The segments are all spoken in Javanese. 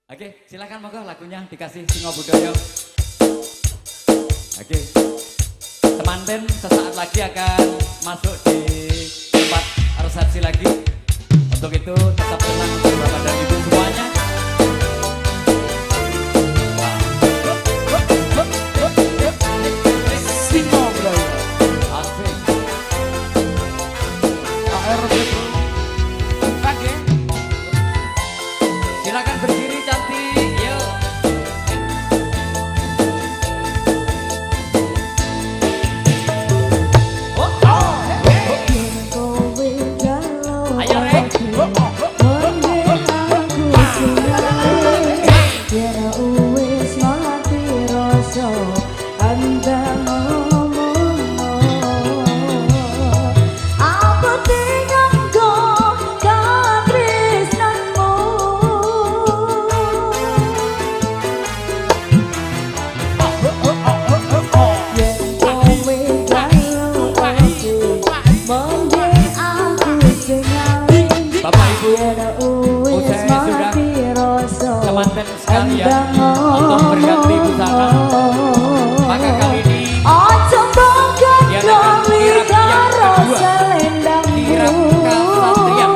Oke, silakan monggo lagunya dikasih Singo Budoyo. Oke. Temanten sesaat lagi akan masuk di tempat resepsi lagi. Untuk itu tetap tenang untuk Bapak dan Ibu semuanya. Singo Budoyo. Asik. ARB. Oke. Silakan berdiri cantik. Yuk. Ayo Rek. Bapak Ibu, usai sudah teman-teman sekalian untuk berganti busana, maka kali ini diadakan kirap yang kedua, kirap Kasatria.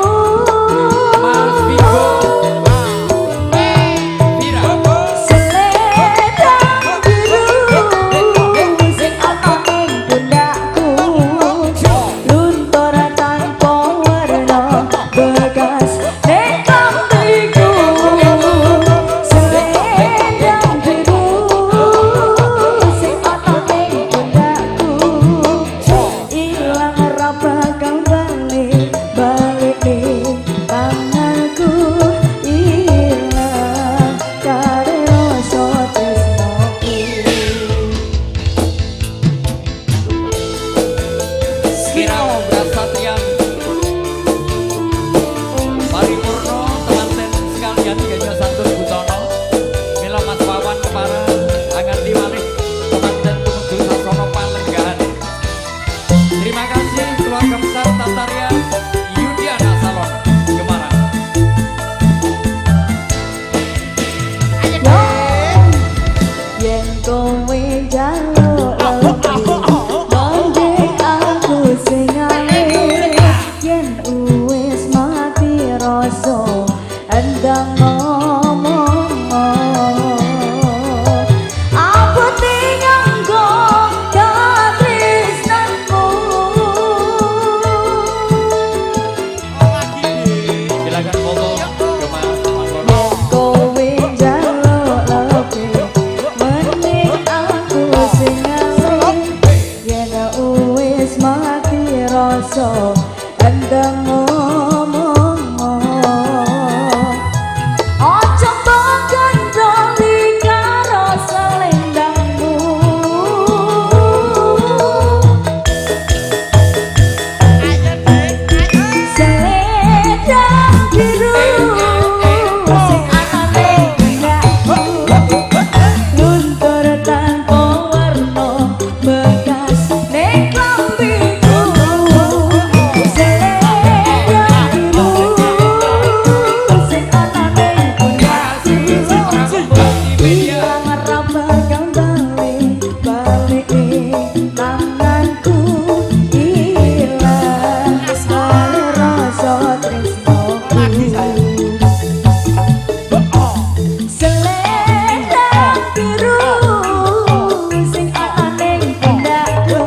Mas Vigo, Vira. Terima kasih keluarga besar Tataria Yudiana Salon Gemara. Yen kowe jaluk monggo aku sing alih. Yen wis mati rasa endang ngomong. Aku tinggal katresnanmu. Silakan foto Gemar Mangrono. Kowe jaluk lebih mending aku sing alih. Yen wis mati rasa endang ngomong. Ojo mbok gandoli karo selendangmu. Selendang biru sing anane bendakku, luntur tanpa warna bekas ning klambiku. Selendang biru sing anane bendakku, ilang ora bakal balik tanganku. Ilang rasa tresnoku. Selendang biru sing anane bendakku,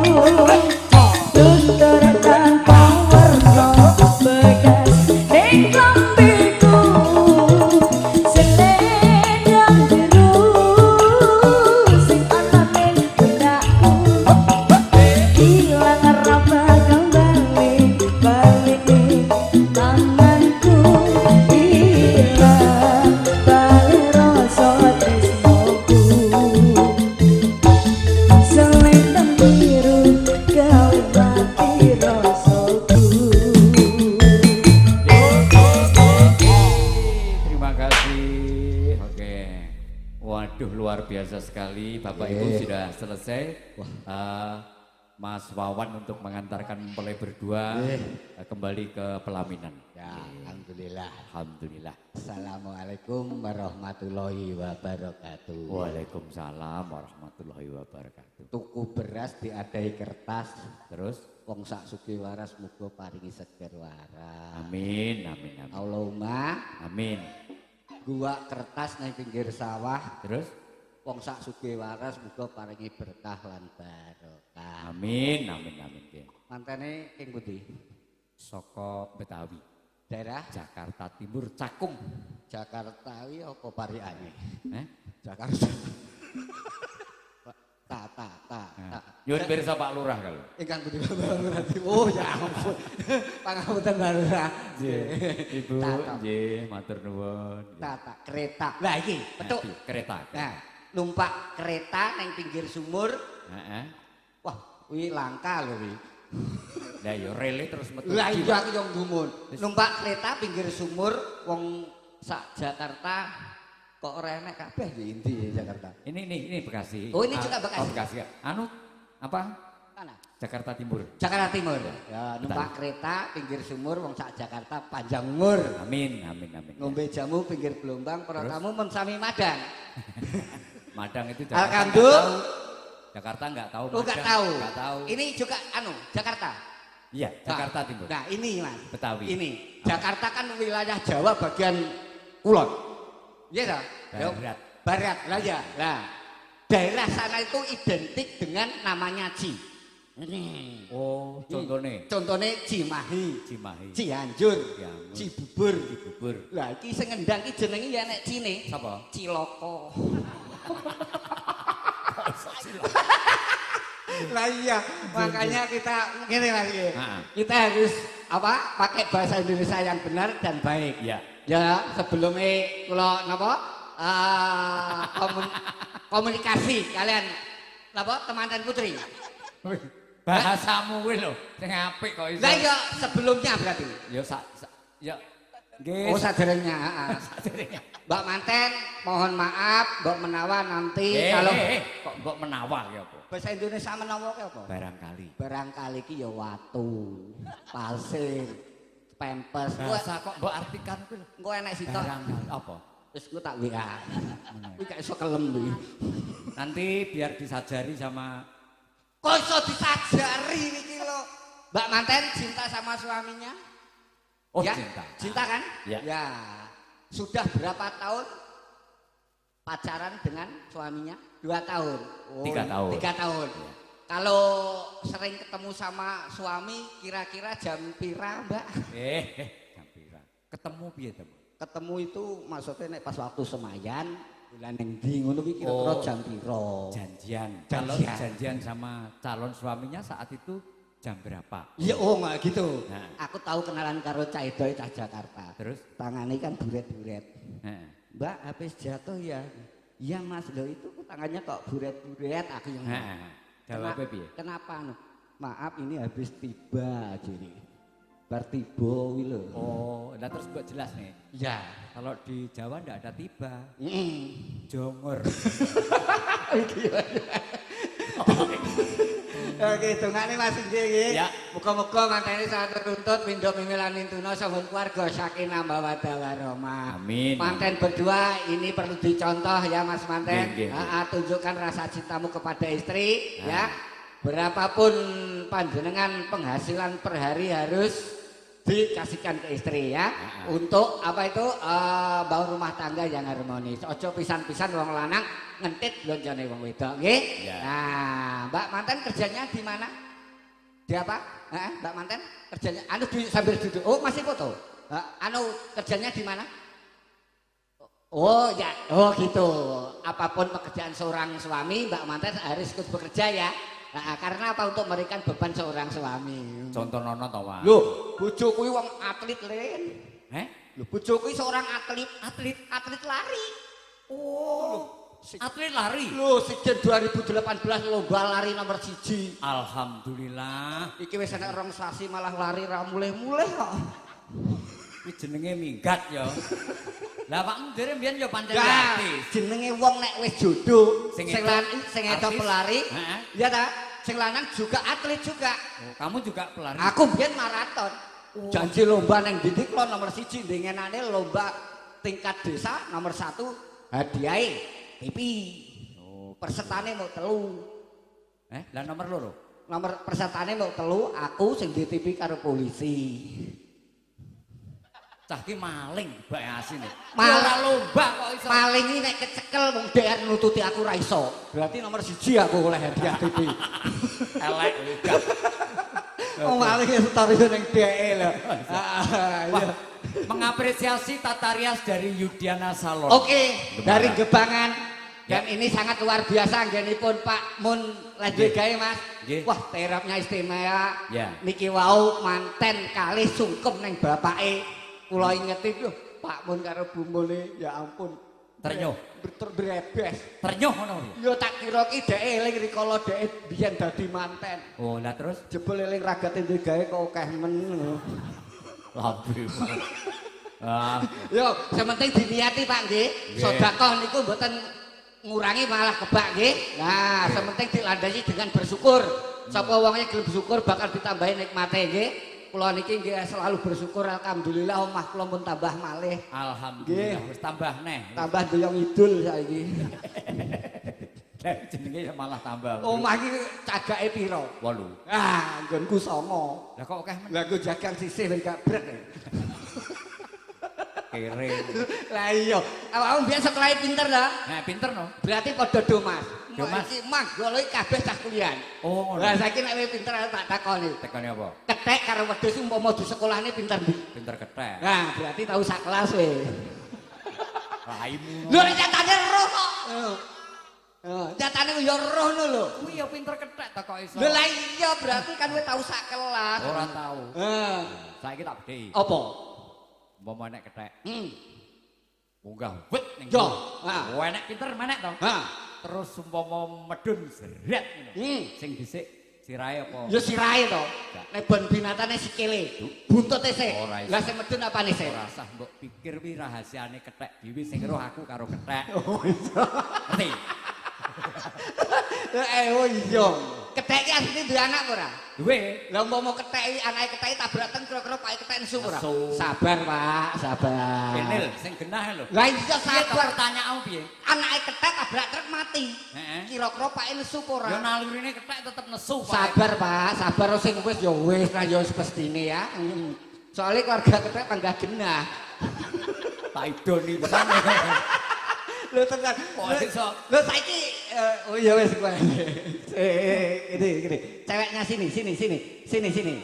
luntur tanpa warna bekas ning klambiku. Selendang biru sing anane bendakku, ilang ora bakal balik tanganku. Ilang balik rasa tresnoku. Selendang biru gawe mati rasaku. Terima kasih. Oke. Waduh, luar biasa sekali. Bapak Ibu sudah selesai. Mas Wawan untuk mengantarkan mempelai berdua kembali ke pelaminan. Ya, alhamdulillah. Alhamdulillah. Assalamualaikum warahmatullahi wabarakatuh. Waalaikumsalam warahmatullahi wabarakatuh. Tuku beras diadai kertas, Terus? wong sak sugih waras muga paringi seger waras. Amin, amin, amin. Allahumma Amin. gua kertas nang pinggir sawah, Terus? wong sak sugih waras muga paringi berkah lan barokah. Amin, amin, amin. Nggih. Mantene ing pundi? Saka Betawi, Daerah Jakarta Timur, Cakung. Jakarta wi apa pariane? Jakarta. Ta. Nyuwun pirsa Pak Lurah kalau. Ingkang pundi Bapak Lurah? Oh ya ampun. Pangapunten Pak Lurah. Ibu, Tata. nggih, matur nuwun. Tata kereta. Lah iki, petuk. Kereta. Nah, numpak kereta nang pinggir sumur. Heeh. Wah, kuwi langka lho kuwi. Lah ya rele terus metu. Lah iya aku yo ngumun. Numpak kereta pinggir sumur wong sak Jakarta kok ora enek kabeh ya endi Jakarta. Ini Bekasi. Oh, ini juga Bekasi. Oh, Bekasi. Anu apa? Mana? Jakarta Timur. Jakarta Timur. Ya, numpak kereta pinggir sumur wong sak Jakarta panjang umur. Amin, amin, amin. Ngombe jamu pinggir gelombang para tamu mensami madang. Madang itu Alhamdulillah. Jakarta nggak tahu. Oh, Madang tahu. Nggak tahu. Ini juga Jakarta. Iya, Jakarta Timur. Nah, ini Mas. Betawi. Ini. Jakarta kan wilayah Jawa bagian kulon. Iya toh? Barat. Barat. Lah ya. Lah. Daerah sana itu identik dengan namanya Ci. Ini. Oh, contohnya Contohnya Cimahi, Cimahi. Cianjur, Cianjur. Cibubur. Cibubur. Lah iki sing ngendang iki jenenge ya nek Cine. Sapa? Ciloko. Lah iya, makanya kita gini lagi. Kita harus apa? Pakai bahasa Indonesia yang benar dan baik. Iya. Ya, sebelumnya kalau napa? Komunikasi kalian napa teman dan putri. Bahasamu kuwi lho, sing apik kok iso. Lah iya, sebelumnya berarti. Ya ya nggih. Oh, saderengnya, Mbak Manten, mohon maaf, Mbak Menawa nanti kalau kok mbok menawa ki apa? bahasa Indonesia menawa ki apa? Barangkali. Barangkali ki ya watu, pasir, pempes. Bahasa kok mbok artikan kuwi lho. Engko enek sitok. Barangkali apa? Terus ku tak WA. Kuwi gak iso kelem kuwi. Nanti biar disajari sama Kok iso disajari niki lho. Mbak Manten cinta sama suaminya? Oh, ya? cinta. Cinta kan? Ya. Ya. Sudah berapa tahun pacaran dengan suaminya? 2 tahun. Oh, 3 tahun. 3 tahun. Ya. Kalau sering ketemu sama suami kira-kira jam pira, Mbak? Jam pira. Ketemu piye to? Ketemu itu maksudnya nek pas waktu semayan bulan endi ngono kuwi kira-kira jam pira? Janjian. Kalau janjian sama calon suaminya saat itu jam berapa? Iya, oh nggak gitu. Nah. Aku tahu kenalan karo cah edoe cah Jakarta. Terus? Tangannya kan buret-buret. Heeh. Mbak, habis jatuh ya. Iya Mas, loh itu tangannya kok buret-buret aku yang. Jawabnya piye? Kenapa? Maaf ini habis tiba jadi. Bar tiba kuwi lho. Oh, nah terus mbok jelas nih. Ya. Kalau di Jawa ndak ada tiba. Heeh. Jongor. Oke, dongane Mas nggih. Ya. Muga-muga mantene saat tertuntut pindho mimilan intuna sampun keluarga sakinah mawaddah warahmah. Amin. Manten berdua ini perlu dicontoh ya Mas Manten. Nggih, nggih. Tunjukkan rasa cintamu kepada istri ya. Berapapun panjenengan penghasilan per hari harus dikasihkan ke istri ya. Untuk apa itu bangun rumah tangga yang harmonis. Ojo pisan-pisan wong lanang ngentit blonjone wong wedok nggih. Ya. Nah, Mbak Manten kerjanya di mana? Di apa? Mbak Manten kerjanya anu sambil duduk. Oh, masih foto. Anu kerjanya di mana? Oh ya, oh gitu. Apapun pekerjaan seorang suami, Mbak Manten harus ikut bekerja ya. Nah, karena apa? Untuk memberikan beban seorang suami. Contoh nono to, Pak. Loh, bojo kuwi wong atlet len. Loh, Bojo kuwi seorang atlet lari. Oh, atlet lari. Loh, SEA Games 2018 lomba lari nomor 1. Alhamdulillah. Iki wis enek rong sasi malah lari ra mulih-mulih kok. Iki jenenge minggat ya. Lah Pak Mundire mbiyen ya pancen Lah, artis. jenenge wong nek wis jodoh Sing sing itu edok artis. pelari. Heeh. Ya ta? sing lanang juga atlet juga. Oh, kamu juga pelari. Aku biyen maraton. Oh. Janji lomba neng Didik kula nomor 1 ndengenane lomba tingkat desa nomor 1 hadiahe TV. Oh, Persetane mau 3. lah nomor loro. Nomor persetane mau 3, aku sing di TV karo polisi. Cah ki maling bae asine. Mal- Ora lomba kok iso. Maling ini nek kecekel wong DR nututi aku ra iso. Berarti nomor 1 aku oleh hadiah TV. Elek gak. Wong maling story ning DE lho. Wah, mengapresiasi tata rias dari Yudiana Salon. Oke, dari Gebangan dan ini sangat luar biasa anggenipun Pak Mun lanjut gawe Mas. Nggih. Wah, terapnya istimewa. Ya. Niki wau manten kalih sungkem ning bapake. Kula ingeti lho, Pak Mun karo Bu Mun ya ampun. Ternyuh. Berbrebes. Ternyuh ngono ya. Yo tak kira ki dhek eling rikala dhek biyen dadi manten. Oh, lah terus Jebul eling ragate ndek gawe kok akeh men. labu. Ah, Yo, sementing diniati Pak nggih. Nggih. Sedekah niku mboten ngurangi malah kebak nggih. Nah, sementing dilandasi dengan bersyukur. Sapa wonge gelem bersyukur bakal ditambahi nikmate nggih. Kula niki nggih selalu bersyukur alhamdulillah omah kula pun tambah malih. alhamdulillah Nggih. wis tambah neh. Tambah doyong idul saiki. Jenenge malah tambah. Omah iki cagake pira? 8. Ah, nggonku 9. Lah kok akeh men Lah aku jagang sisih wis gabrek. kere. Lah iya, awakmu biyen sekolahe pinter ta? Nah, pinter no. Berarti padha do Mas. Do, Mas. Iki mah golek kabeh cah kuliah. Oh, ngono. Lah saiki nek kowe pinter tak takoni. Tekane apa? Ketek karo wedhus umpama di sekolahane pinter ndi? Pinter ketek. Nah, berarti tahu sak kelas we. Raimu. Lho nek nyatane roh kok. Heeh, nyatane yo roh ngono lho. Kuwi ya pinter ketek ta kok iso. Lho lah iya berarti kan kowe tahu sak kelas. Ora tahu. Heeh. Saiki tak bedheki. Apa? Umpama nek ketek Hmm. munggah wit ning. Yo. guru. Ah. Oh, enek pinter menek to. Ha. Terus umpama medun seret ngono. Sing dhisik sirahe apa? Yo sirahe to. Nek bon binatane sikile. Buntute sik. Ora iso. Lah sing medun apane sik? Ora usah mbok pikir wi rahasiane kethek dhewe sing roh aku karo kethek. Oh iya. Ngerti? Oh iya. Kethek iki asline duwe anak ora? Duwe. Lah umpama kethek anake kethek tabrak teng kira-kira pake kethek nesu ora? Nesu. Sabar, Pak, sabar. Kenil sing genah lho. Lah iya Piye to sabar. pertanyaanmu piye? Anake kethek tabrak truk mati. Heeh. Kira-kira pake nesu apa ora? Ya nalurine kethek tetep nesu Pak. Sabar, Pak, sabar sing wis ya wis lah ya wis mestine ya. Soalnya keluarga kethek panggah genah. Tak idoni tenan. Lho tenan. Kok iso? Lho saiki oh iya wis kowe. Ini. Ceweknya sini.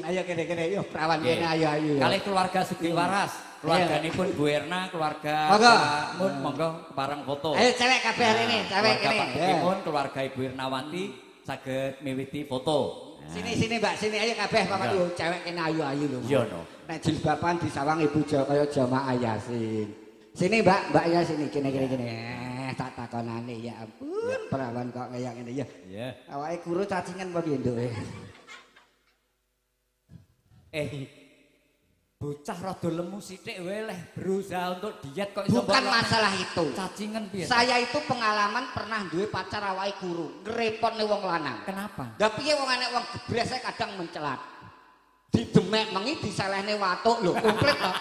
Ayo kene. Yo perawan Nggih. kene ayo. Kalih keluarga Sugiwaras, keluarganipun Bu Erna, keluarga Monggo. Pak Mun, monggo kepareng foto. Ayo cewek kabeh hari ini, cewek Keluarga kene. Pak Betimun, keluarga Ibu Ernawati saged miwiti foto. Sini Mbak, sini ayo kabeh Bapak Iya. yo cewek kene ayu lho. Iya no. Nek jilbaban disawang ibu kaya jamaah Yasin. Sini Mbak ya sini kene. Tak takonane ya ampun, perawan kok kaya ngene ya. Iya. Awake guru cacingan apa piye, Nduk? Bocah rada lemu sithik wae leh berusaha untuk diet kok iso Bukan mbok masalah itu. cacingan piye? Saya itu pengalaman pernah duwe pacar awake guru, ngrepotne wong lanang. Kenapa? Lah piye wong anek wong gebres saya kadang mencelat. Didemek mengi disalehne watuk lho, komplit to.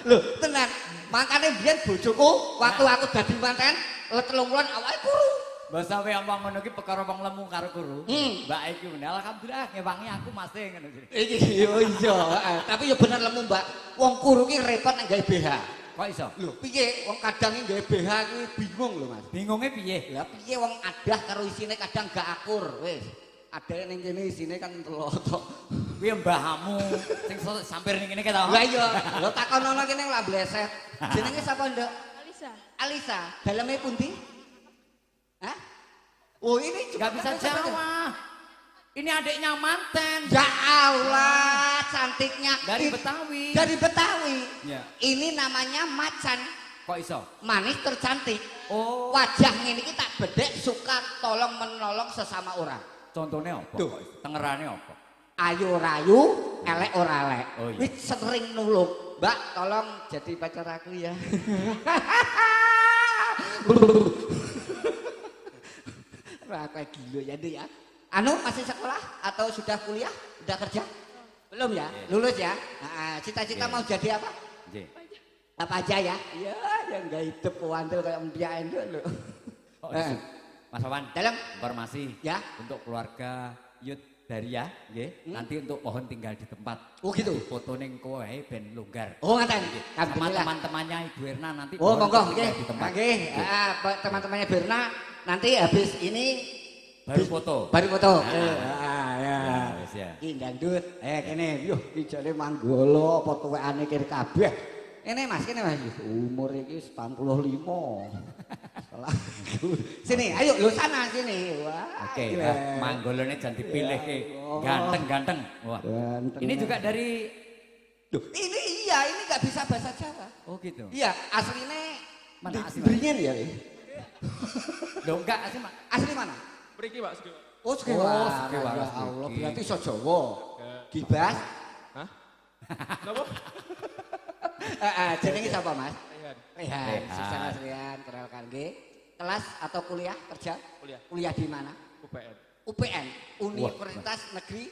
Lho, tenan. Makane biyen bojoku waktu aku dadi manten, le 3 wulan awake guru. Basa wae omong ngono ki perkara wong lemu karo guru. Hmm. Mbak iki meneh alhamdulillah ngewangi aku masih ngono iki. Iki yo iya, tapi yo bener lemu, Mbak. Wong guru ki repot nek gawe BH. Kok iso? Lho, piye wong kadang iki gawe BH kuwi bingung lho, Mas. Bingunge piye? Lah piye wong adah karo isine kadang gak akur, wis. Adae ning kene isine kan telotok. Kuwi mbahmu sing sampir ning kene ke to. Lah iya, lho takonono kene lah bleset. Jenenge sapa, Nduk? Alisa. Alisa. Daleme pundi? Hah? Oh, ini juga Gak bisa jawab. Ini adiknya manten. Ya Allah, cantiknya. Dari Betawi. Dari Betawi. Ya. Ini namanya macan. Kok iso? Manis tercantik. Oh, Wajah ngene iki tak bedek suka tolong menolong sesama orang. contohnya apa? Tuh. Kok iso? Tengerane apa? Ayu rayu, elek ora elek. Oh, iya. Wis sering nulung. Mbak, tolong jadi pacar aku ya. Wah, kayak gila ya Dek ya. Anu masih sekolah atau sudah kuliah? Sudah kerja? Belum ya? Lulus ya? Nah, cita-cita mau jadi apa? Nggih. Apa aja ya? Iya, yang gak hidup kuandel kayak mbia endok lho. Oh, Mas Wawan, Dalam informasi ya? untuk keluarga Yud Daria, nggih. Nanti untuk pohon tinggal di tempat. Oh gitu. Foto ning kowe ben longgar. Oh ngaten. Sama Alhamdulillah. teman-temannya Ibu Erna nanti Oh pohon monggo tinggal nggih. di tempat. Nggih. Teman-temannya Berna nanti habis ini Baru foto. baru foto. Ah. Ya. Wis ya. Ki dangdut. Kene yo ijane manggolo apa tuwekane kene kabeh. Kene Mas. Umur iki 95. Salah. Sini, ayo lu sana sini. Wah. Oke, gila. manggolone jangan dipilih ke. Oh. Ganteng-ganteng. Wah. Ganteng. Ini juga dari Duh, ini iya, ini nggak bisa bahasa Jawa. Oh gitu. Iya, aslinya Mana asli, Mas? Beringin ya. Loh enggak sih, Mak. Asli mana? Mriki Pak Sugiwa. Oh, Skewa. Oh, Skewa, Ya Mas Allah, Diki. berarti iso Jawa. Gibas. Hah? Napa? Jenenge sapa, Mas? Rehan. Rehan. Rehan. Sukses Mas Rehan, kenalkan nggih. Kelas atau kuliah kerja? Kuliah. Kuliah di mana? UPN. UPN, Universitas Negeri.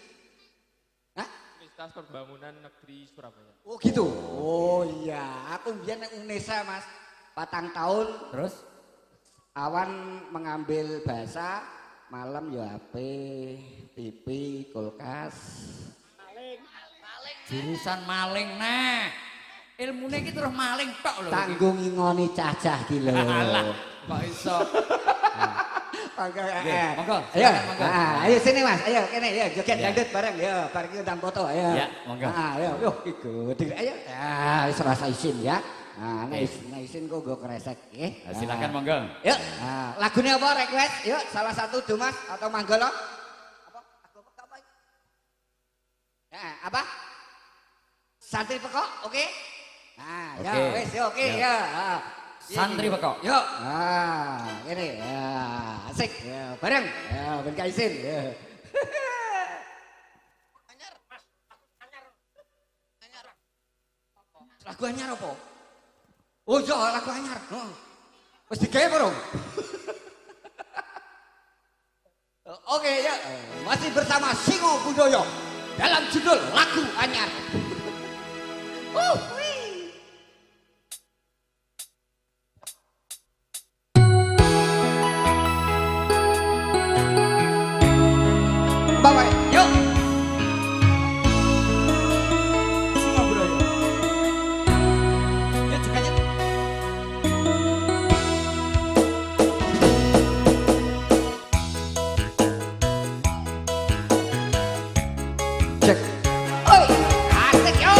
Hah? Universitas Pembangunan Negeri Surabaya. Oh gitu. Oh iya, aku biyen nang UNESA, Mas. 4 tahun Terus awan mengambil bahasa, malam ya HP, TV, kulkas. jurusan maling nah. Ilmune iki terus maling tok lho. Tanggung ngoni cacah ki lho. Alah, kok iso. Monggo. Nggih, monggo, Ayo. silakan, monggo. Ayo sini Mas. Ayo kene ya joget Ya. dangdut bareng ya. Bareng kita foto ayo. Ya, monggo. Ayo, yo iku. Ayo. Wis rasa isin ya. Nek isin kok nggo kresek nggih. Silakan monggo. Yuk. Lagune apa request? Yuk, salah satu Dumas atau Manggolo? Apa? Apa? Apa? Santri pekok, oke? Nah, ya Oke. wis, oke Ya. ya. Santri pekok. Yuk. Ini ya, asik ya, bareng. Ya, ben kaisin ya. Lagu anyar apa? Oh iya, lagu anyar. Wis digawe apa, Rong? Oke ya, masih bersama Singo Budoyo dalam judul lagu anyar. Wih. Bawa, yuk. Singo Budoyo. Yuk juga yuk. Cek. Oi, asik yo.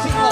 Singo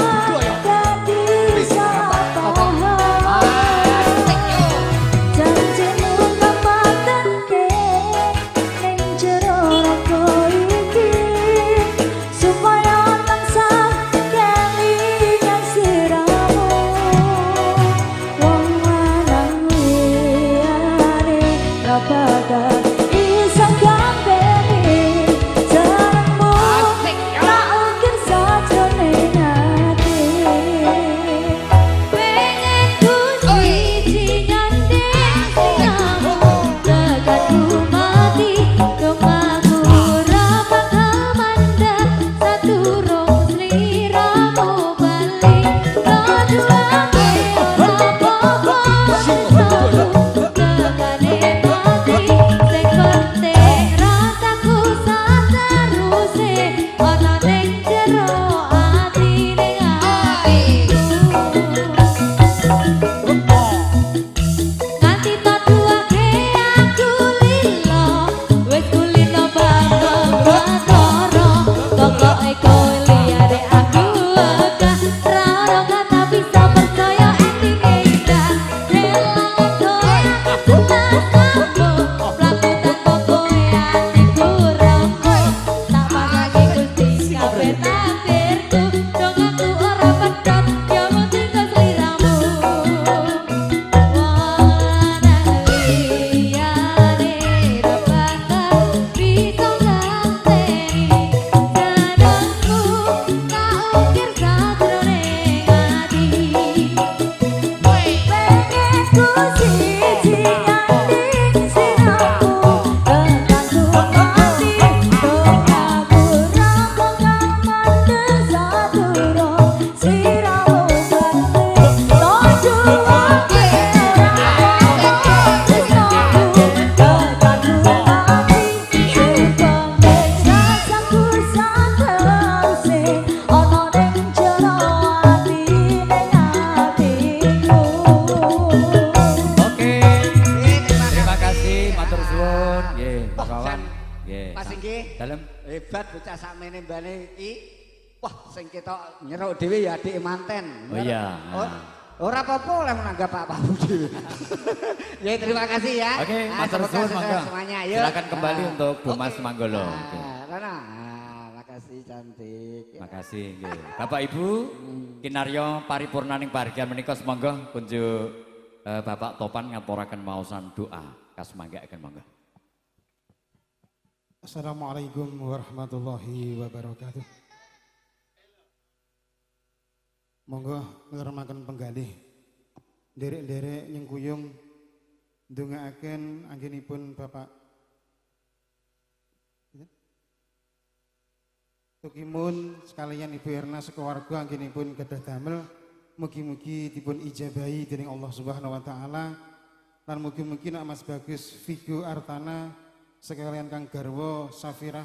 Dalem. Hebat bocah sakmene mbane iki. Wah, sing ketok nyeruk dhewe ya adik manten. Oh iya. Ora apa-apa oleh menanggap apa dhewe. Ya terima kasih ya. Oke, matur semoga suwun sukses monggo. semuanya. Yuk. Silakan kembali untuk Bu Mas Oke. Manggolo. Oke. Rana. Makasih cantik. Makasih nggih. Bapak Ibu, kinarya paripurnaning pahargyan menika semangga kunjuk Bapak Topan ngaturaken maosan doa kasmanggaaken monggo. Assalamualaikum warahmatullahi wabarakatuh. Monggo ngremaken penggalih. Derek-derek nyengkuyung ndongaaken anggenipun Bapak Tukimun sekalian Ibu Erna sekeluarga anggenipun kedah damel mugi-mugi dipun ijabahi dening Allah Subhanahu wa taala lan mugi-mugi nak Mas Bagus Vigo Artana sekalian Kang Garwo Safirah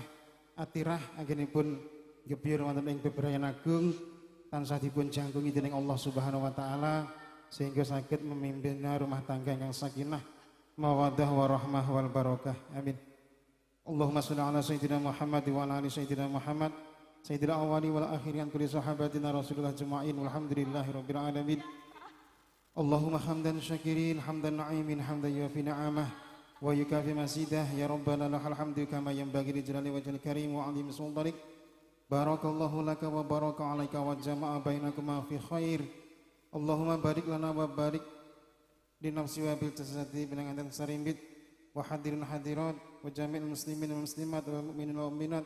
Atirah anggenipun gebyur wonten ing bebrayan agung tansah dipun jangkungi dening Allah Subhanahu wa taala sehingga saged memimpin rumah tangga yang sakinah mawaddah warahmah wal barakah. Amin. Allahumma shalli ala sayyidina Muhammad wa ala ali sayyidina Muhammad sayyidil awwali wal akhirin kulli sahabatina Rasulullah jema'in walhamdulillahirabbil alamin. Allahumma hamdan syakirin hamdan na'imin hamdan yuafi ni'amah wa yukafi masidah ya rabbana lakal hamdu kama yanbaghi li jalali wajhil karim wa 'azimi sultanik. Barakallahu laka wa baraka 'alaika wa jama'a bainakuma fi khair. Allahumma barik lana wa barik di nafsi wa bil jasadi binangan sarimbit wa hadirin hadirat wa jami'il muslimin wal muslimat wal mu'minin wal mu'minat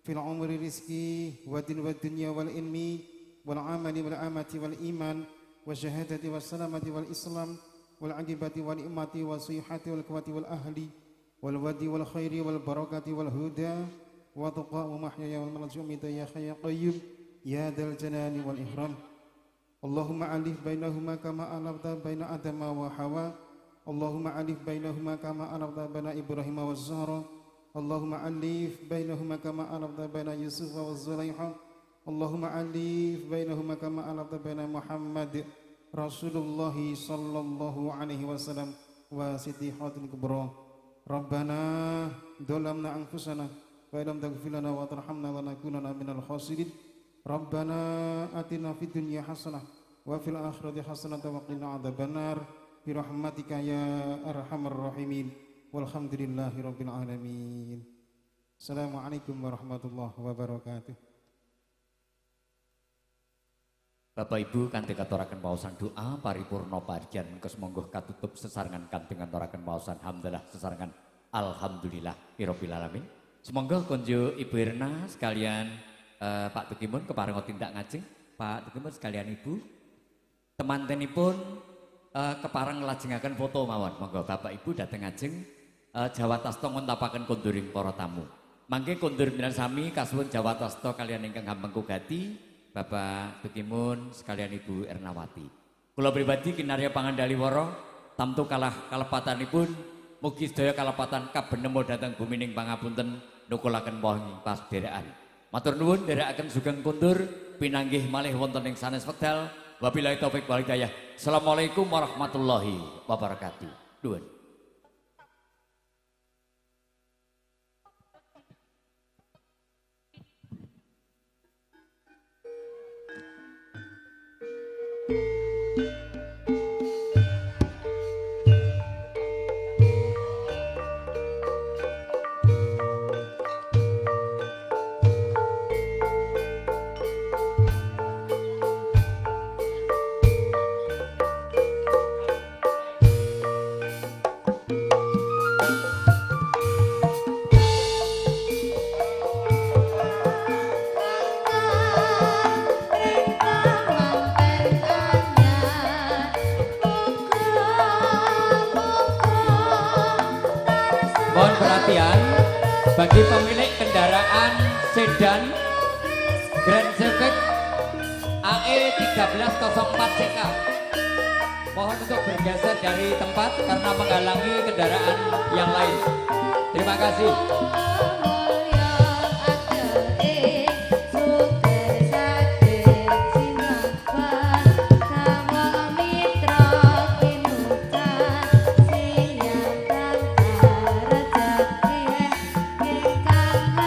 fil umri rizki wa din wa dunya wal ilmi wal amali wal amati wal iman wa syahadati was salamati wal islam wal aqibati wal ni'mati wa sihhati wal quwwati wal ahli wal wadi wal khairi wal barakati wal huda wa tuqa wa mahyaya wal marji'u ya hayy qayyum ya dzal jalali wal ihram. Allahumma alif bainahuma kama alafta baina Adama wa Hawa. Allahumma alif bainahuma kama alafta baina Ibrahim wa Zahra. Allahumma alif bainahuma kama alafta baina Yusuf wa Zulaikha. Allahumma alif bainahuma kama alafta baina Muhammad Rasulullah sallallahu alaihi wasallam wa Siddiqatul Kubra. Rabbana dolamna anfusana wa illam taghfir lana wa tarhamna lanakunanna minal khasirin. Rabbana atina fid dunya hasanah wa fil akhirati hasanah wa qina adzabannar bi rahmatika ya arhamar rahimin walhamdulillahi rabbil alamin. Assalamualaikum warahmatullahi wabarakatuh. Bapak Ibu kanthi katuraken maosan doa paripurna pahargyan menika monggo katutup sesarengan kanthi ngaturaken maosan hamdalah sesarengan alhamdulillah rabbil alamin. Semoga kunjuk Ibu Erna sekalian Pak Tukimun keparenga tindak ngajeng, Pak Tukimun sekalian Ibu, temantenipun kepareng nglajengaken foto mawon. Monggo Bapak Ibu dateng ngajeng Jawa Tasta ngontapaken konduring para tamu. Mangke kondur minan sami kasuwun Jawa Tasta kalian ingkang gampeng kugati, Bapak Tukimun sekalian Ibu Ernawati. Kula pribadi kinarya pangandaliwara tamtu kalepatanipun mugi sedaya kalepatan kabenemo dhateng bumining pangapunten nukulaken wonten pasderaan. Matur nuwun nderekaken sugeng kundur pinanggih malih wonten ing sanes wekdal. Wabillahi taufik wal hidayah. Assalamualaikum warahmatullahi wabarakatuh. Nuwun. Mohon perhatian bagi pemilik kendaraan sedan Grand Civic AE 1304 CK. Mohon untuk bergeser dari tempat karena menghalangi kendaraan yang lain. Terima kasih.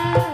Thank you.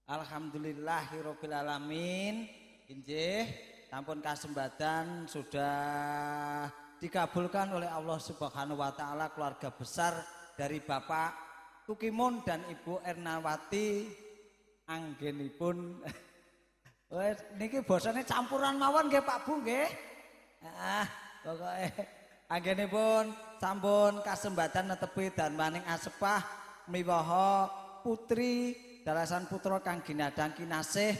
Alhamdulillahirabbil alamin. Injih, sampun kasembatan sudah dikabulkan oleh Allah Subhanahu wa taala keluarga besar dari Bapak Tukimun dan Ibu Ernawati anggenipun. Wes niki bosone campuran mawon nggih Pak Bu nggih. Pokoke anggenipun sampun kasembatan netepi darmaning asepah miwaha putri dalasan putra kang ginadang kinasih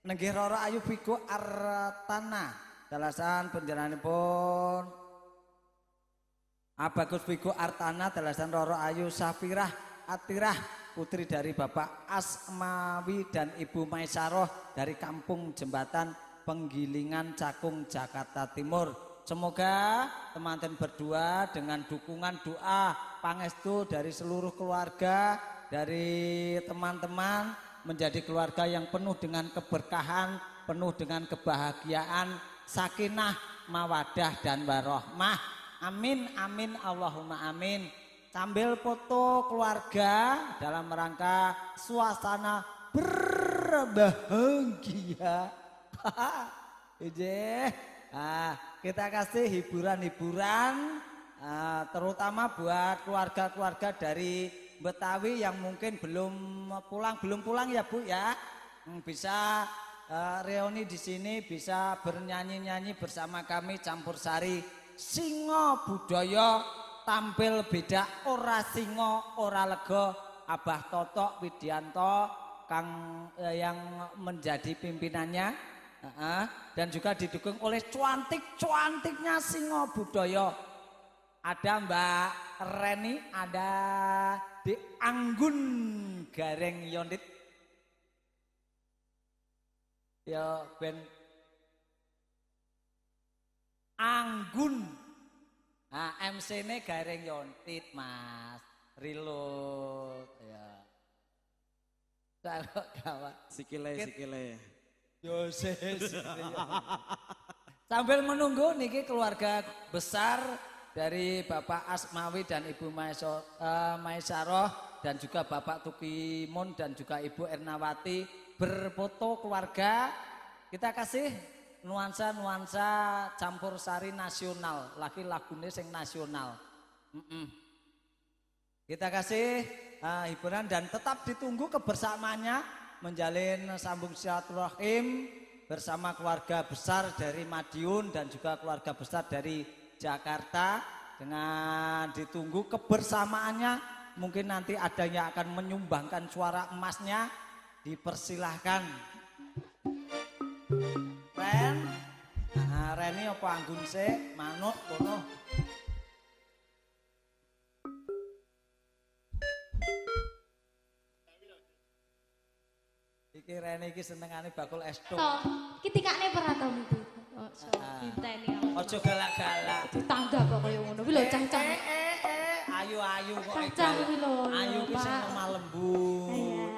nenggih Roro Ayu Vigo Artana dalasan panjenenganipun Bagus Vigo Artana dalasan Roro Ayu Safirah Atirah putri dari Bapak Asmawi dan Ibu Maisaroh dari Kampung Jembatan Penggilingan Cakung Jakarta Timur. Semoga teman-teman berdua dengan dukungan doa pangestu dari seluruh keluarga, dari teman-teman menjadi keluarga yang penuh dengan keberkahan, penuh dengan kebahagiaan, sakinah, mawadah dan warohmah. Amin, amin, Allahumma amin. Sambil foto keluarga dalam rangka suasana berbahagia. Kita kasih hiburan-hiburan terutama buat keluarga-keluarga dari Betawi yang mungkin belum pulang ya Bu ya. Bisa reuni di sini, bisa bernyanyi-nyanyi bersama kami campur sari Singo Budaya tampil beda ora singo ora lego. Abah Totok Widianto Kang yang menjadi pimpinannya. Dan juga didukung oleh cuantiknya Singo Budaya. Ada Mbak Reni, ada di Anggun Gareng Yondit. Ya ben Anggun. Nah, MC ini Gareng Yondit Mas. Reload ya. Kalau gawat sikile. Yoses. Sambil menunggu niki keluarga besar dari Bapak Asmawi dan Ibu Maisaroh dan juga Bapak Tukimun dan juga Ibu Ernawati berfoto keluarga. Kita kasih nuansa campur sari nasional, lagi lagune sing nasional. Kita kasih hiburan dan tetap ditunggu kebersamaannya menjalin sambung silaturahim bersama keluarga besar dari Madiun dan juga keluarga besar dari Jakarta. Dengan ditunggu kebersamaannya, mungkin nanti ada yang akan menyumbangkan suara emasnya. Dipersilahkan Reni apa anggun se manut kono. Iki Reni iki senengane bakul esto. Iki tikane pernah tau mimpi. Oh, so diteni. Ojo galak-galak. Ditangga kok kaya ngono. Kuwi lho cang-cang. Ayu-ayu kok. Cang-cang kuwi lho. Ayu ki sing lemah lembut.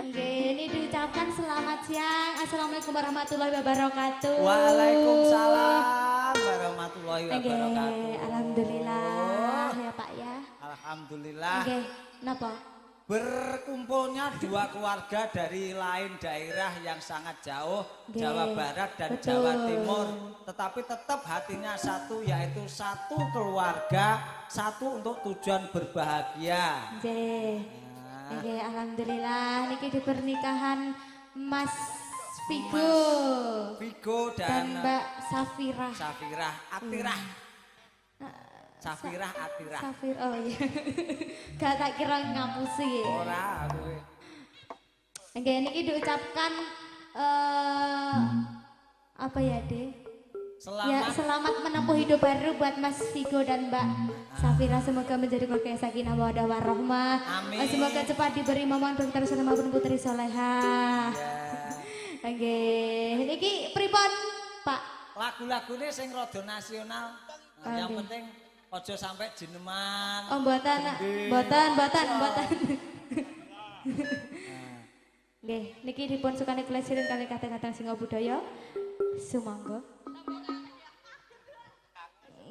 Nggih, ini diucapkan selamat siang. Assalamualaikum warahmatullahi wabarakatuh. Waalaikumsalam warahmatullahi wabarakatuh. Alhamdulillah ya Pak ya. Alhamdulillah. Nggih, napa? Berkumpulnya dua keluarga dari lain daerah yang sangat jauh, Nggih, Jawa Barat dan betul. Jawa Timur, tetapi tetap hatinya satu, yaitu satu keluarga, satu untuk tujuan berbahagia. Nggih. Nggih, alhamdulillah niki di pernikahan Mas Vigo dan Mbak Safirah. Safirah Atirah. Safirah Atirah. Safir, oh iya. Gak tak kira ngapusi. Ora aku. Nggih niki diucapkan apa ya, De? Selamat. Ya, selamat menempuh hidup baru buat Mas Vigo dan Mbak Safira. Semoga menjadi keluarga yang sakinah mawaddah warahmah. Amin. Semoga cepat diberi momongan berkah maupun putri solehah. Oke, niki pripun, Pak? Lagu-lagune sing rada nasional. Yang penting ojo sampai jeneman. Oh, mboten. Nggih, niki dipun sukani kula sirin kali kata-kata Singo Budaya. Sumangga.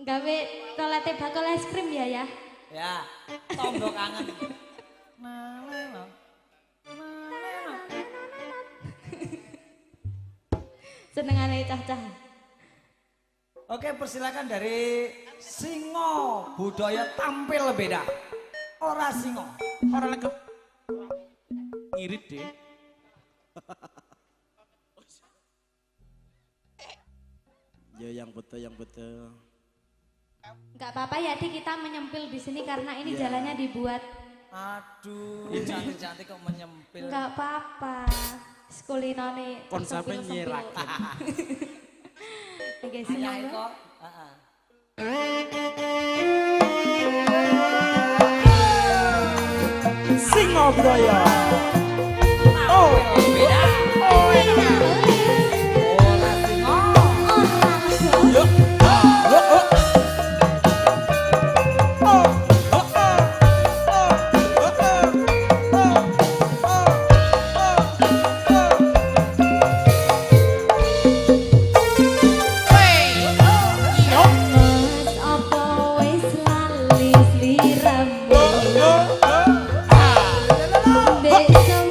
Gawe tolate bakul es krim ya. Ya, tombok kangen. Senengane cah-cah. Oke, persilakan dari Singo budaya tampil beda. Ora Singo. Orang lagi ngirit deh. Ya yang betul. Enggak apa-apa ya, Dik, kita menyempil di sini karena ini jalannya dibuat. Aduh, cantik-cantik kok menyempil. Enggak apa-apa. Sekulinone Kon sampe nyerak. Oke, Ayo silakan. kok. Singo budaya. Oh, Beda. Ora Singo. Mas apa wis lali sliramu? Besok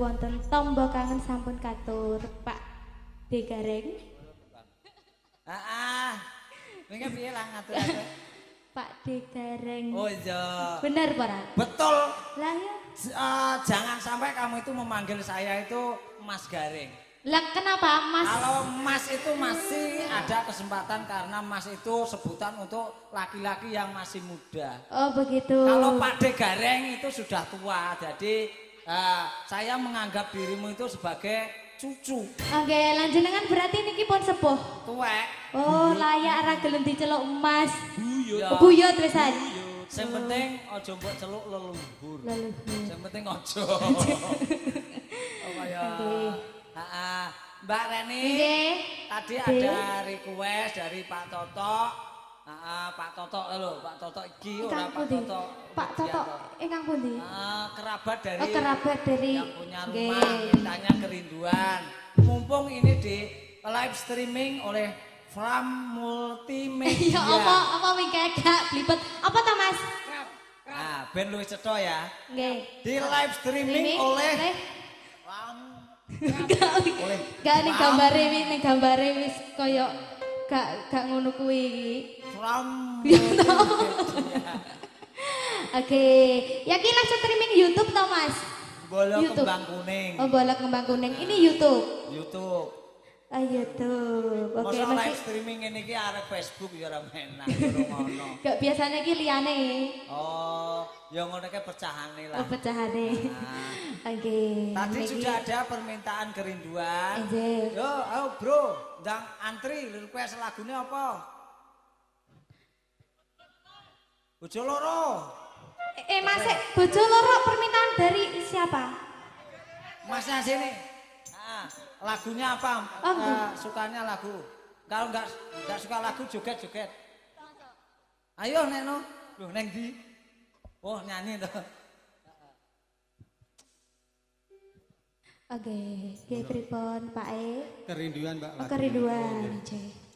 wonten tombo kangen sampun katur Pak Degareng. Heeh. Mengke piye lah ngatur Pak Degareng. Oh iya. Benar Pak? Betul. Lah ya. Jangan sampai kamu itu memanggil saya itu Mas Garing. Lah kenapa Mas? Kalau Mas itu masih ada kesempatan karena Mas itu sebutan untuk laki-laki yang masih muda. Oh begitu. Kalau Pak Degareng itu sudah tua, jadi saya menganggap dirimu itu sebagai cucu. Oke, lanjenengan berarti niki pun sepuh. Tuwek. Oh, layak ra gelem diceluk Mas. Buyut. Buyut wisan. Sing penting aja mbok celuk leluhur. Leluhur. Sing penting aja. Oh kaya. Nggih. Heeh. Mbak Reni. Nggih. Tadi ada request dari Pak Toto. Pak Toto lho, Pak Toto iki ora Ingkang Pak pundi? Toto. Pak Toto ingkang pundi? Kerabat dari Oh, kerabat dari yang punya Nggih. rumah, mintanya kerinduan. Mumpung ini di live streaming oleh Fram Multimedia. Ya apa mingke gak blibet. Apa to Mas? Nah, ben luwih cetha ya. Nggih. Di live streaming oleh Fram Gak ning gambare wis kaya gak ngono kuwi iki. Fram Ya Multimedia. Oke, yakin live streaming YouTube toh Mas? Bola YouTube. kembang kuning. Oh, bola kembang kuning. Ini YouTube. YouTube. Ah, YouTube. Oke, Masa live masih streaming ini ki arek Facebook ya ora enak ngono. gak biasanya ki liyane. Oh, ya ngono ki pecahane lah. Oh, pecahane. Nah. Oke. Tadi niki- sudah ada permintaan kerinduan. Nggih. Yo, ayo bro, ndang antri request lagunya apa? Bojo loro. Mas, bojo loro permintaan dari siapa? Masnya sini. Lagunya apa? Oh, enggak. Sukanya lagu. Kalau enggak suka lagu joget-joget. Ayo Neno. Loh neng di. Oh nyanyi tuh. Oke, nggih pripun Pak E? Kerinduan Mbak. Oh, kerinduan. Nggih.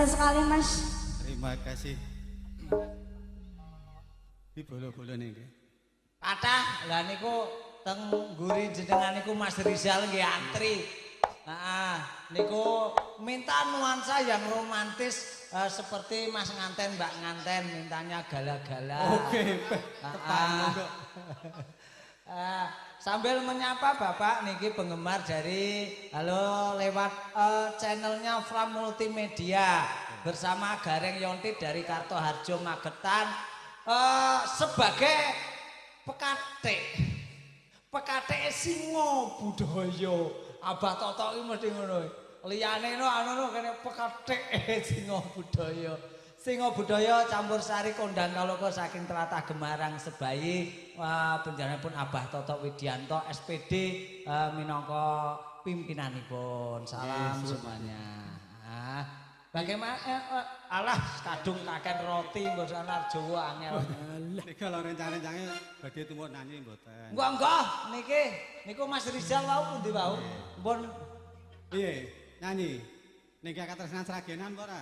kasih sekali Mas. Terima kasih. Di bolo-bolo nih. Kathah lah niku teng ngguri jenengan niku Mas Rizal nggih antri. Niku minta nuansa yang romantis seperti Mas nganten Mbak nganten mintanya gala-gala. Oke, tepat. Sambil menyapa Bapak niki penggemar dari halo lewat channelnya Fra Multimedia bersama Gareng Yonti dari Kartoharjo Magetan sebagai pekate singo budaya Abah Toto iki mesti ngono liyane anu kene pekate singo budaya campur sari kondang kaloka saking tlatah Gemarang Sebayi panjenenganipun Abah Toto Widianto SPD minangka pimpinanipun salam semuanya. Bagaimana alah kadung kakek roti mbok sanar Jawa angel. Nek kalau rencana-rencane badhe tumpuk nyanyi mboten. Enggak niku Mas Rizal wau pundi wau? Pun Piye? Nyanyi. Ninggal katresnan seragenan apa ora?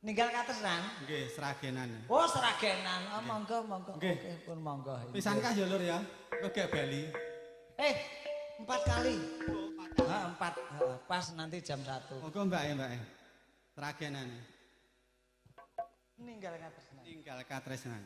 Ninggal katresnan? Nggih, seragenan. Oh, seragenan. Monggo. Nggih. Pun monggo. Pisankah ya Lur ya? Kegek Bali. 4 kali. 4. Pas nanti jam 1. Monggo Mbak. Seragenan. Ninggal katresnan. Ninggal katresnan.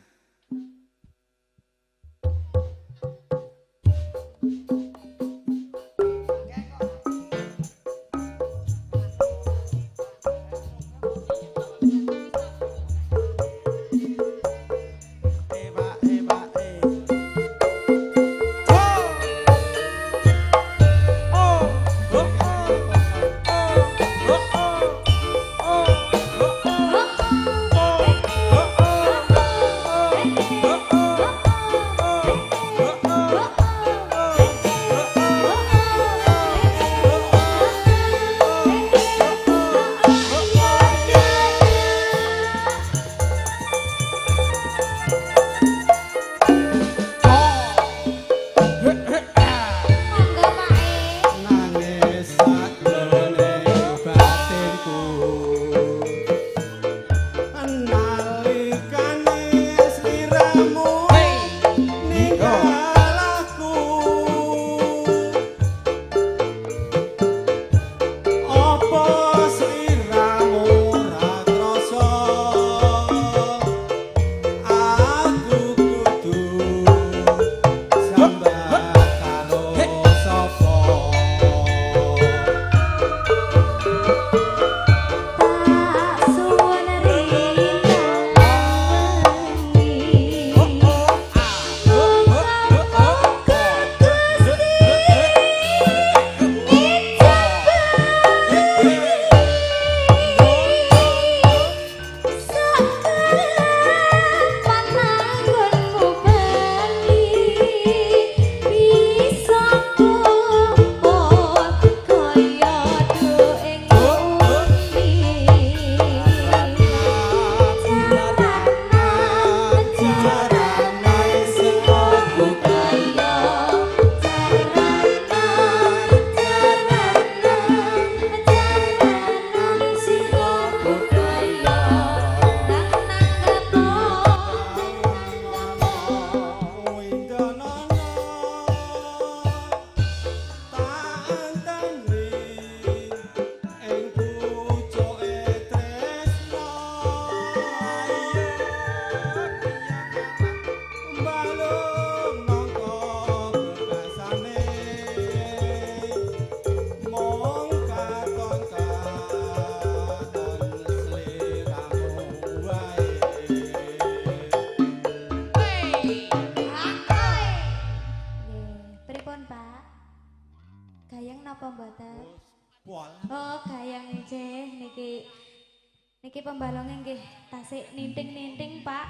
Niki pembalonge nggih tasik ninting-ninting Pak.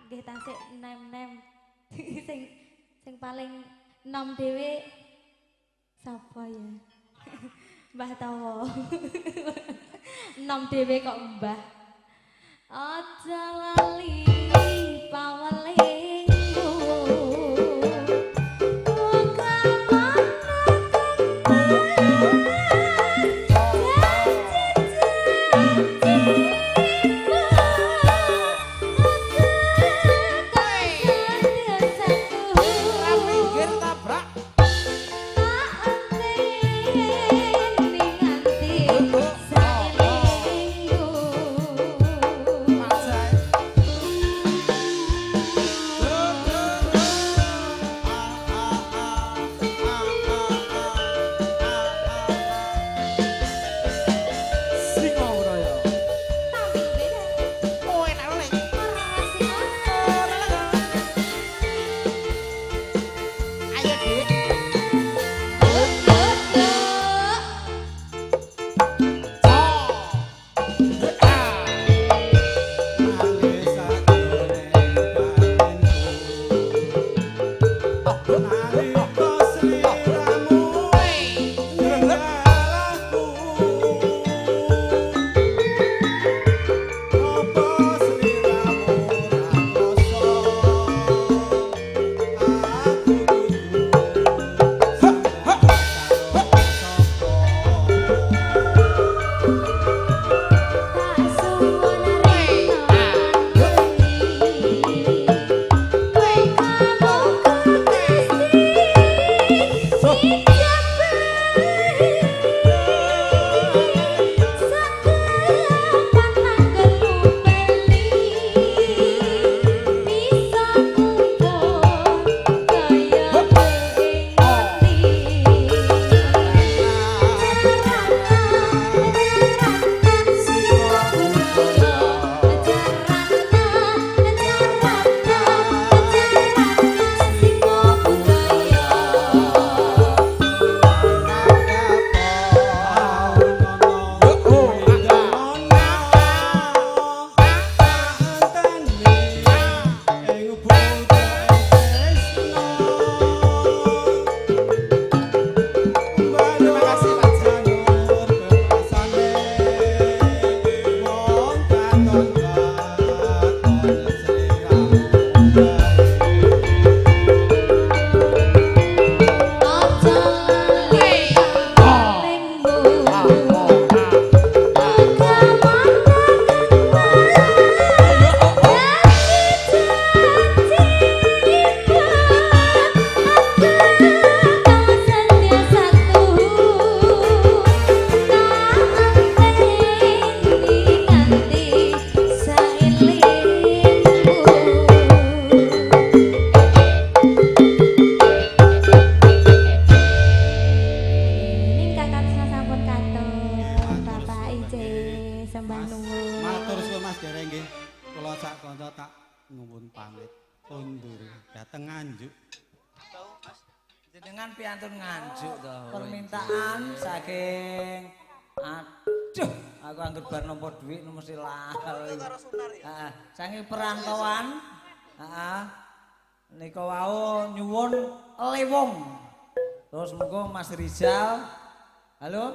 Nggih tasik nem-nem. sing paling nom dhewe sapa ya? Mbah Tawa. Nom dhewe kok Mbah. Aja lali pawelingku. Thank you. Mbah nuwun. Matur suwun Mas Dereng nggih. Kula sak kanca tak nuwun pamit undur dhateng Nganjuk. Jenengan piantun Nganjuk to. Permintaan saking aduh, aku anggur bar nampa dhuwit mesti lali. Heeh, saking perantauan. Heeh. Nika wau nyuwun lewong. Terus monggo Mas Rizal. Halo.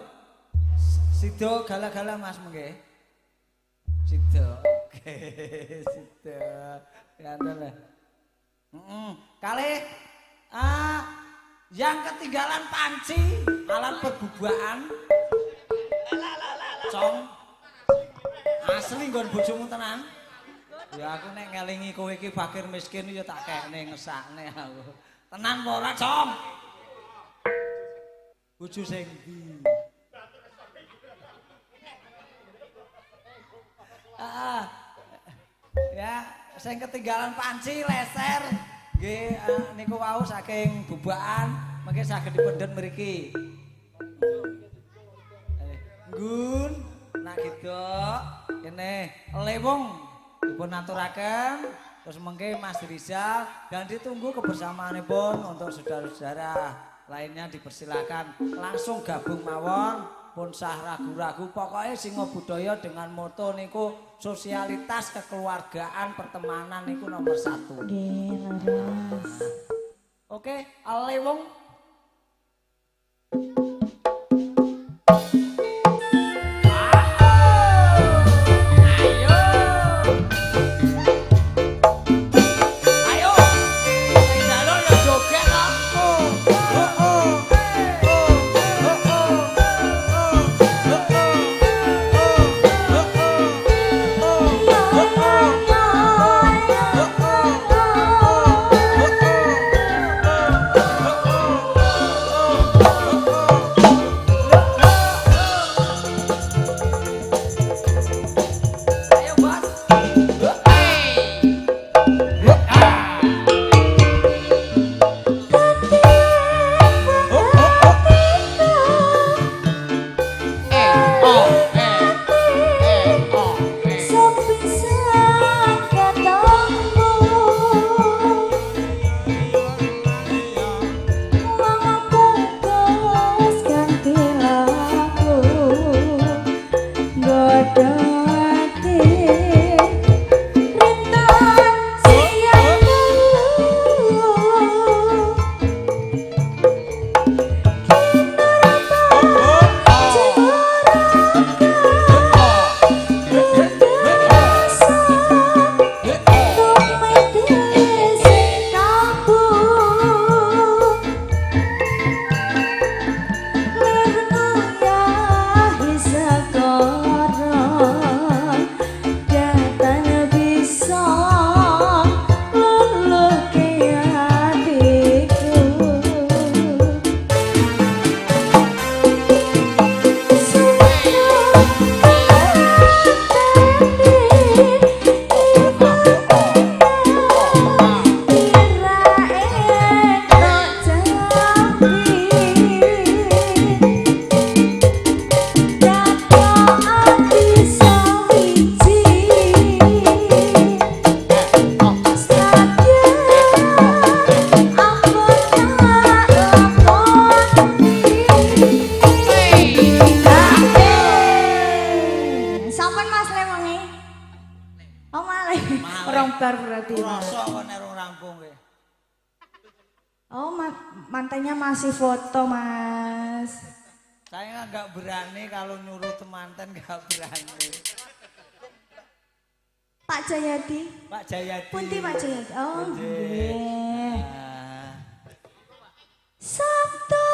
Sido gala-gala Mas mengke. Sido. Oke, sido. Piantun lah. Kali yang ketinggalan panci alat perbubuhan. Cong. Asli nggon bojomu tenan. Ya aku nek ngelingi kowe iki fakir miskin ya tak kekne ngesakne aku. Tenan apa ora, Cong? Bojo sing ndi? Ya, sing ketinggalan panci leser. Nggih niku wau saking bubakan mengke saged dipendhet mriki. Nggun, nak gitu, kene lewong dipun aturaken, terus mengke Mas Rizal dan ditunggu kebersamaanipun untuk saudara-saudara lainnya dipersilakan langsung gabung mawon pun sah ragu-ragu pokoknya Singo Budaya dengan moto niku sosialitas kekeluargaan pertemanan niku nomor 1. Nggih, laras. Oke, lewong. Mantannya masih foto, Mas. Saya nggak berani kalau nyuruh temanten, nggak berani. Pak Jayadi. Pak Jayadi. Punti Pak Jayadi. Oh, nggih. Sabtu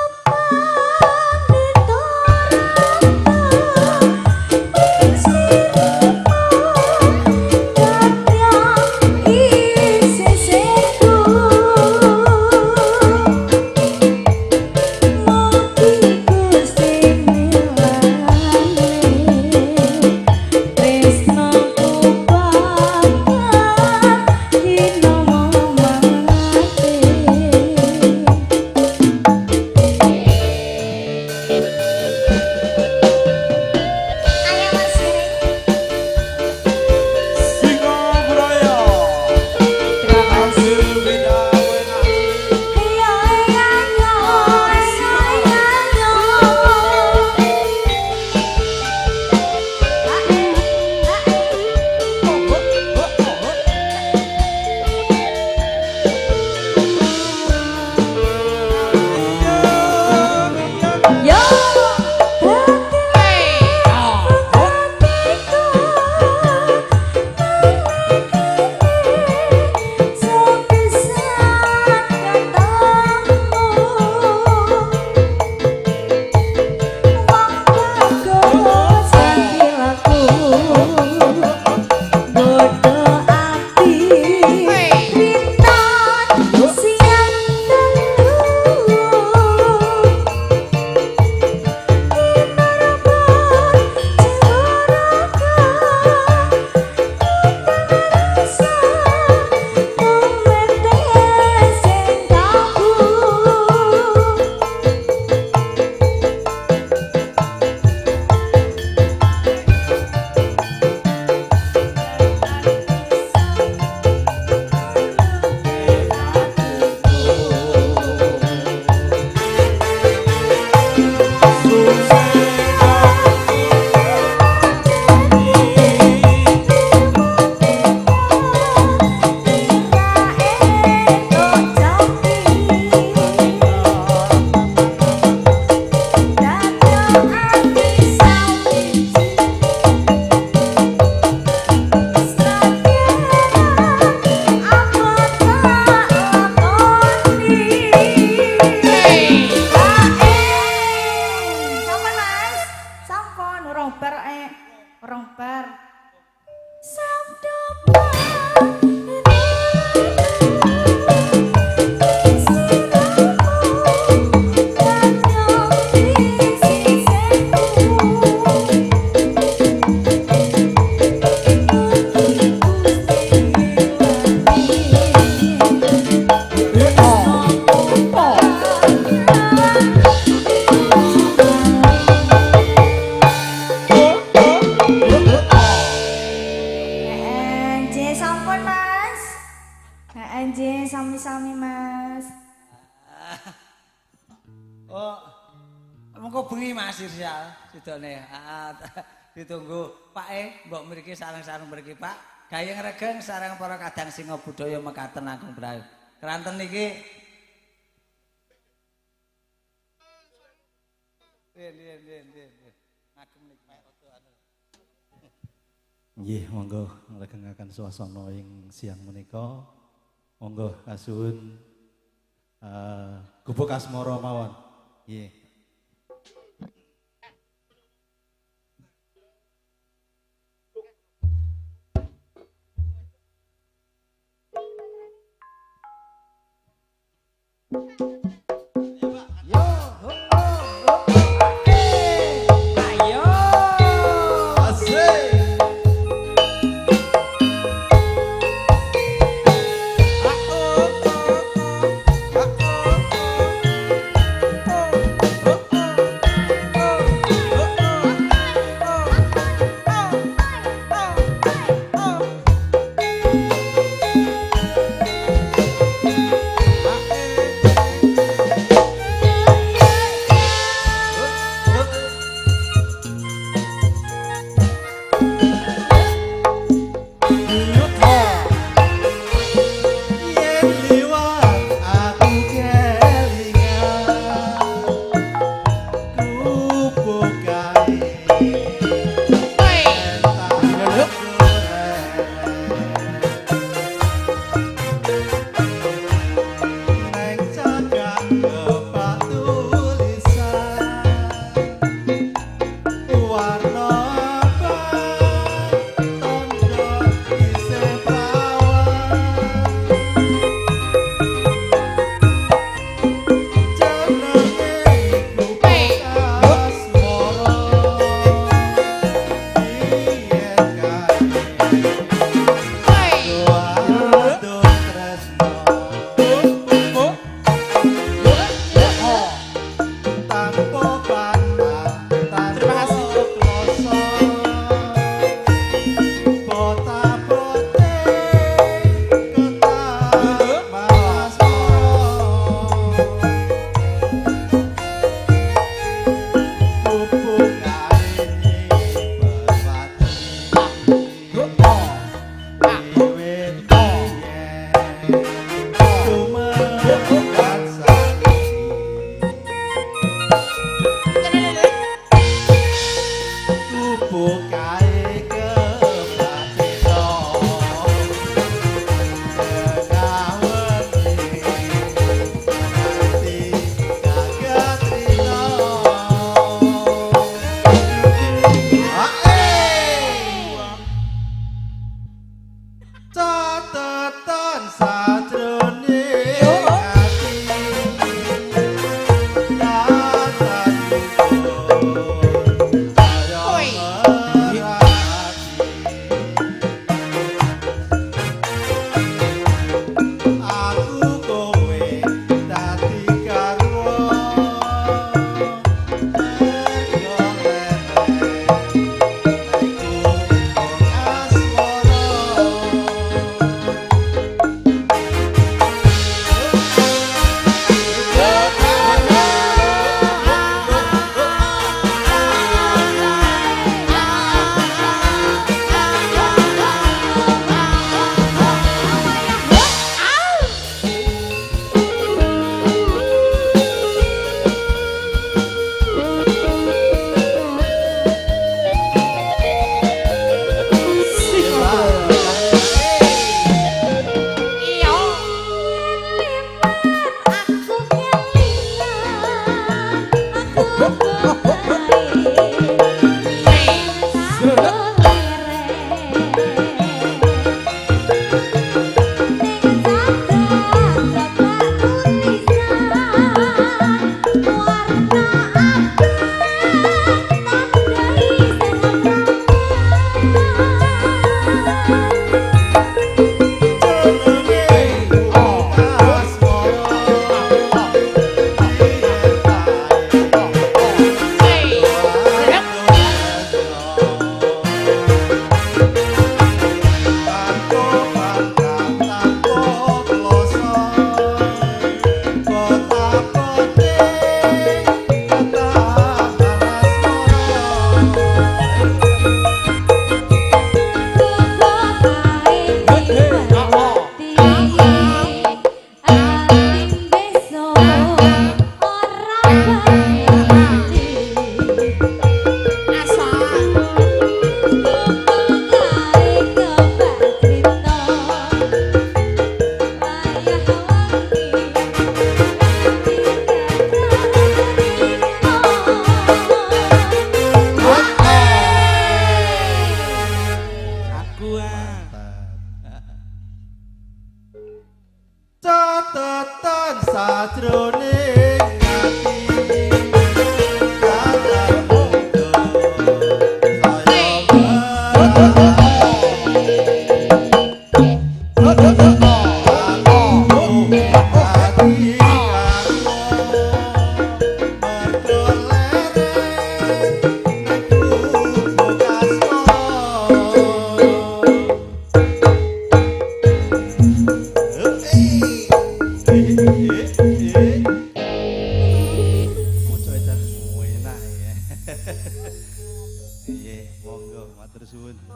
orang bar orang bar. Sabda sami-sami Mas. Oh, mengko bengi Mas Irsal sidone. Ditunggu Pak mbok mriki sareng-sareng mriki Pak. Gayeng regeng sareng para kadang singa budaya mekaten Agung Brayu. Keranten niki Nggih, monggo ngregengaken suasana ing siang menika. Monggo kasuwun gubuk asmara mawon. Nggih.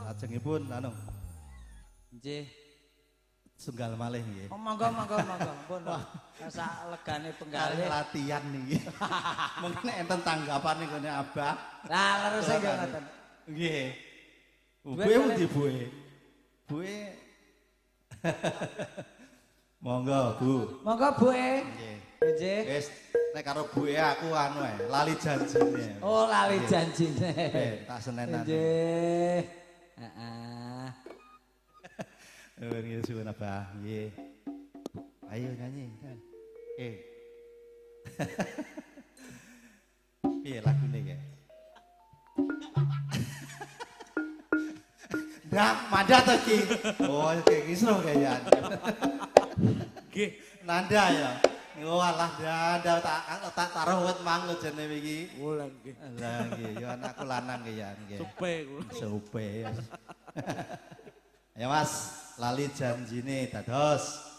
Lajengipun anu Nggih. Sunggal malih nggih. Oh, monggo. Pun. Sak legane penggalih latihan niki. Mungkin enten tanggapan niku Abah. Lah leruse nggih ngoten. Nggih. Buwe pundi buwe? Buwe. Monggo, Bu. Monggo, Buwe. Nggih. Nggih. Wis nek karo buwe aku anu lali janjine. Oh, lali janjine. Tak senenan. Nggih. Heeh. Nggih suwun Abah. Nggih. Ayo nyanyi. Piye lagune ya? Dah, mandat to Ki. Oh, kayak kisro kayaknya. Nggih, nanda ya. Oh alah nanda tak taruh wet mang jene iki. Wulan nggih. Lah nggih, ya anakku lanang ki ya nggih. Supe kula. Supe. Ya Mas, lali janjine dados.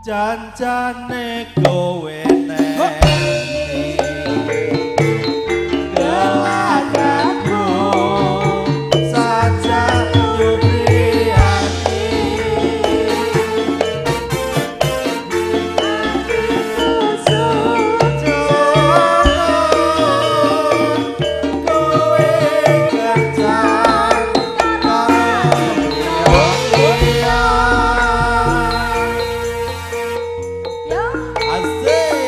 Janjane kowe neni gelagaku saja yubriani kowe ganjar karo Asik.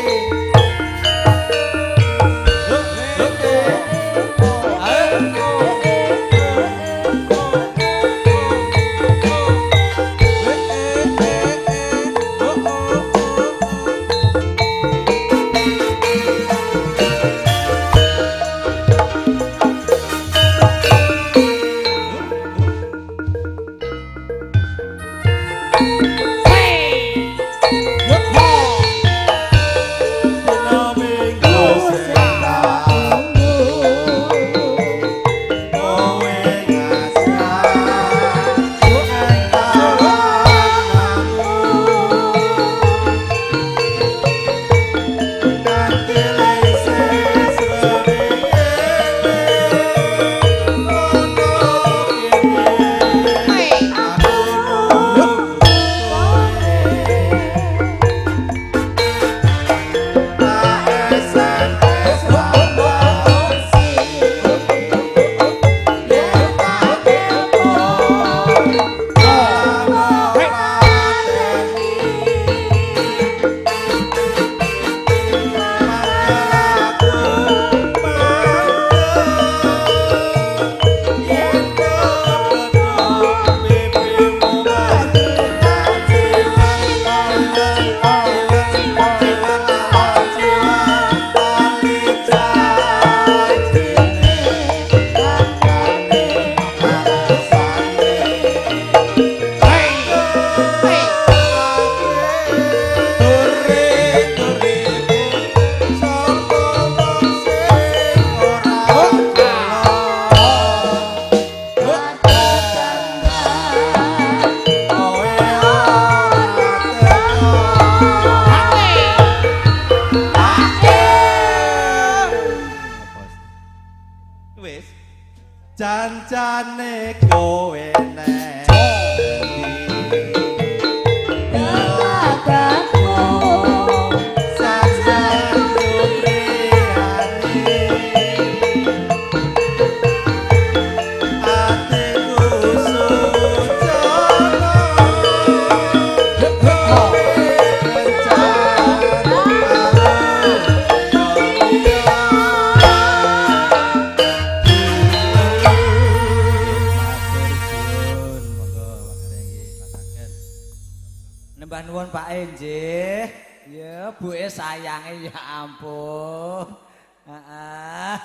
Jancane kowe nek Nembah nuwun Pak nggih. Ya buke sayange ya ampun. Heeh.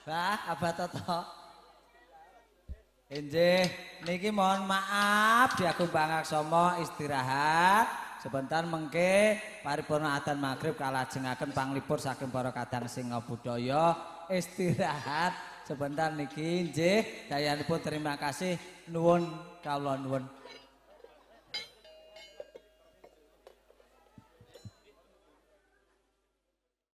Bah, Abah Toto. Nggih, niki mohon maaf diagung Pangaksama istirahat. Sebentar mengke paripurna adzan magrib kalajengaken panglipur saking para kadang singa budaya istirahat sebentar niki nggih. Dayanipun terima kasih nuwun kawula nuwun.